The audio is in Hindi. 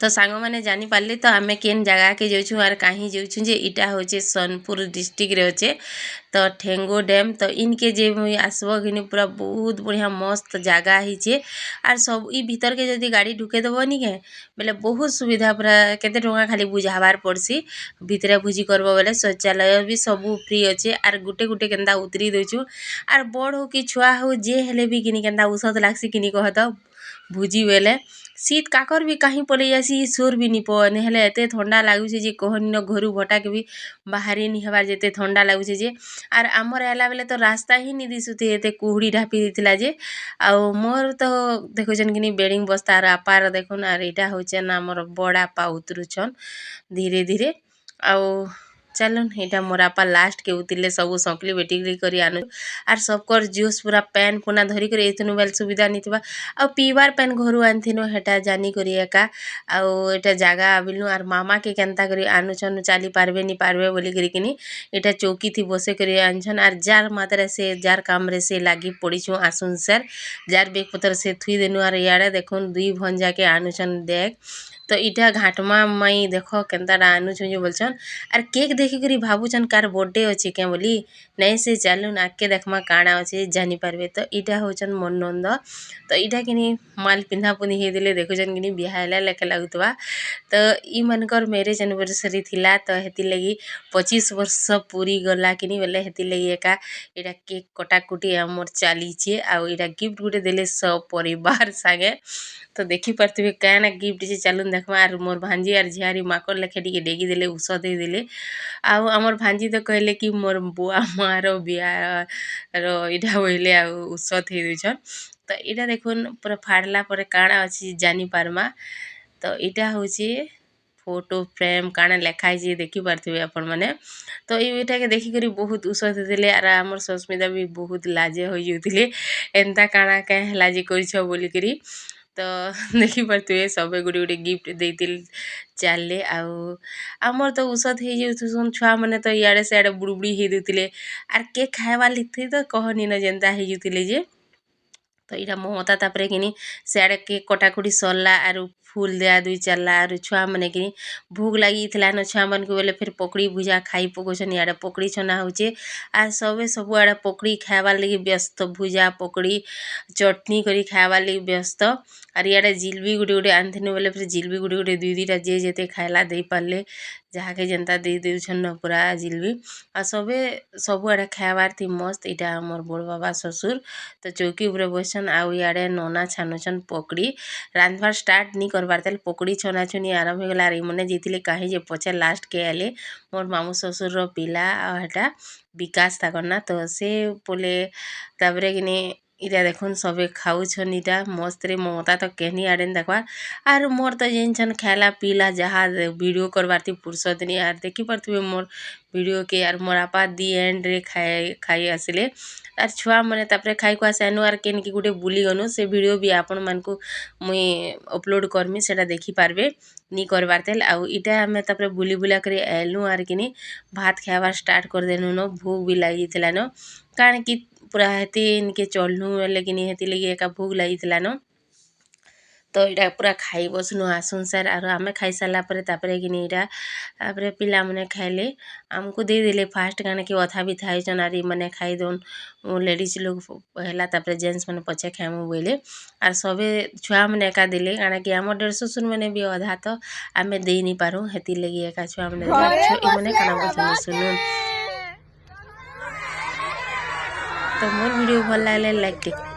तो सांग मैंने जानी पारली तो आमे केन जगह के जाऊँ और कहीं जाऊँ जे इटा होचे सोनपुर डिस्ट्रिक्ट रे होचे तो ठेंगो डैम तो इनके जे आसब कि पूरा बहुत बढ़िया मस्त जगह हिचे आर सब ई भीतर के जदि गाड़ी ढुके देबनी के बोले बहुत सुविधा पूरा केते टंका खाली बुझाबार पड़सी भितरे भुजी करबो बोले शौचालय भी सब फ्री अच्छे आर गुटे गुटे केनता उतरी देछु आर बड़ हो कि छुआ हो जे हेले भी किनी केनता औषध लागसी किनी कहत भुजी बेले शीत काकर भी कहीं पलि जासी सोर भी नी पवन हेले एते ठंडा लागुचे जे कहनी न घरु भटा के भी बाहरी नी हबार जेते ठंडा लागुचे जे आर आमर आला बेले तो रास्ता ही नी दिसुते एते कुहुड़ी ढापी दिथिला जे आ मोर तो देखुछन किनी बेडिंग बस्ता आर अपार देखुन आर इटा होचे ना मोर बड़ा पा उतरुछन धीरे धीरे आ चलन एटा मोर आपा लास्ट के उतिले सब सकली बेटिकरी करी आनु आर सबकर जूस पूरा पैन पुना धरी कर एतनु बेल सुविधा निथिबा आ पीबार पैन घरु आनथिनो हेटा जानी करी एका आ एटा जागा आबिलनु आर मामा के केनता करी आनुछन चाली पारबे नी पारबे बोली करी किनी एटा चौकी थी बसे करी आनछन आर जार मात्रा से जार काम रे से लागी पड़ीछु आसुन सर जार बेग पत्र से थुई देनु आर याडे देखुन दुई भंजा के आनुछन देख तो इटा घाटमा मई देखो केनता आनुछु जे बोलछन आर केक देखि करी भाबुछन कार बर्थडे अछि के बोली नहीं से चालुन आके देखमा काଣା अछि जानी पारबे तो इटा होछन मन नंद तो इटा किनी माल पिन्हा पुनी हे दिले देखुछन किनी बिहाइला लेके लागुतबा तो ई मनकर मैरिज एनिवर्सरी थिला तो हेति लगी 25 वर्ष पूरी गला किनी बेले हेति लगी एका इटा केक कटाकुटी हमर चालीचे आ इटा गिफ्ट गुटे देले सब परिवार संगे तो देखि पारथिबे काना गिफ्ट जे चालुन देखमा आर मोर भांजी आर झियारी माकर लेखे टिके डेगी देले उस दे देले आ हमर भांजी तो कहले कि मोर बुआ मार बियाह रो इटा होइले आ उस थी दिछन तो इटा देखुन पूरा फाड़ला पर काना अछि जानी पारमा तो इटा होची फोटो फ्रेम काना लेखाई जे देखि पारथिबे अपन माने तो एटा के देखि करी बहुत उस देले आर हमर सस्मिता भी बहुत लाजे होई जुतिले एंता काना के लाजे करिछ बोली करी तो देखि पारथिबे सबे गुडी गुडी गिफ्ट देतिल चाले आउ आमर तो उषत हे जे छुआ माने तो इयाडे से बुड़बुड़ी हे देतिले आर केक खाएबा लिथि तो कहनी न जेंता हे जुतिले जे तो इटा ममता तापरे किनी सियाडे केक कटाकुटी सरला आर फूल दिया दुई चलला आर छुआ माने किनी भूख लगी थिला न छुआ मन के बोले फिर पकड़ी भुजा खाई पकोछन इयाडे पकड़ी छना होचे आर सबे सब आडे पकड़ी खाएबा लगी व्यस्त भुजा पकड़ी चटनी करी खाएबा लगी व्यस्त आर इयाडे जिलबी गुटे गुटे आनथिनो बोले फिर जिलबी गुटे गुटे दुई दुईटा जे जेते खाइला दे पारले जहाँके जनता दे देउछन न पूरा जिलबी आ सबे सब आडे खाएबार थी मस्त इटा हमर बड़ बाबा ससुर तो चौकी उपरे बसन आउ इयाडे नोना छानुछन पकड़ी रांधबार स्टार्ट नी करबार तेल पकड़ी छना छुनी आरंभ हो गला आर मने जेतिले काहे जे पछे लास्ट के आले मोर मामू ससुर रो पिला आ हेटा विकास ताकना तो से बोले ताबरे किनी इटा देखुन सबे खाउछन इटा मस्त रे ममता तो केनी आडेन देखबार आर मोर तो जेनछन खाला पीला जहा वीडियो करबार थी फुर्सत नी आर देखि पारथिबे मोर वीडियो के आर मोर आपा दी एंड रे खाई आसिले आर छुआ माने तापरे खाई को आसानु आर केन की गुटे बुली गनु से वीडियो भी आपन मान को मुई अपलोड करमी सेटा देखि पारबे नी करबार तेल आउ इटा हमें तापरे बुली बुला करे आइलु आर किनी भात खाइबार स्टार्ट कर देनु न भूख भी लागि थिला न कारण कि पूरा हेती इनके चढ़नु लेकिन हेती लगी एका भूख लागि थिला न तो इटा पूरा खाई बसनु आसुन सर आर आमे खाई साला परे तापरे किनी इटा तापरे पिला मने खाइले हमको दे देले फास्ट काने कि अथा भी थाई जन आर मने खाई दोन लेडीज लोग पहला तापरे जेंट्स मने पछे खाइमु बोले आर सबे छुआ मने एका देले काना कि हमर डेढ़ ससुर मने भी अधा तो आमे दे नी पारू हेती लगी एका छुआ मने ई मने काना बोलछन सुनुन तो मोर वीडियो भल लागले लाइक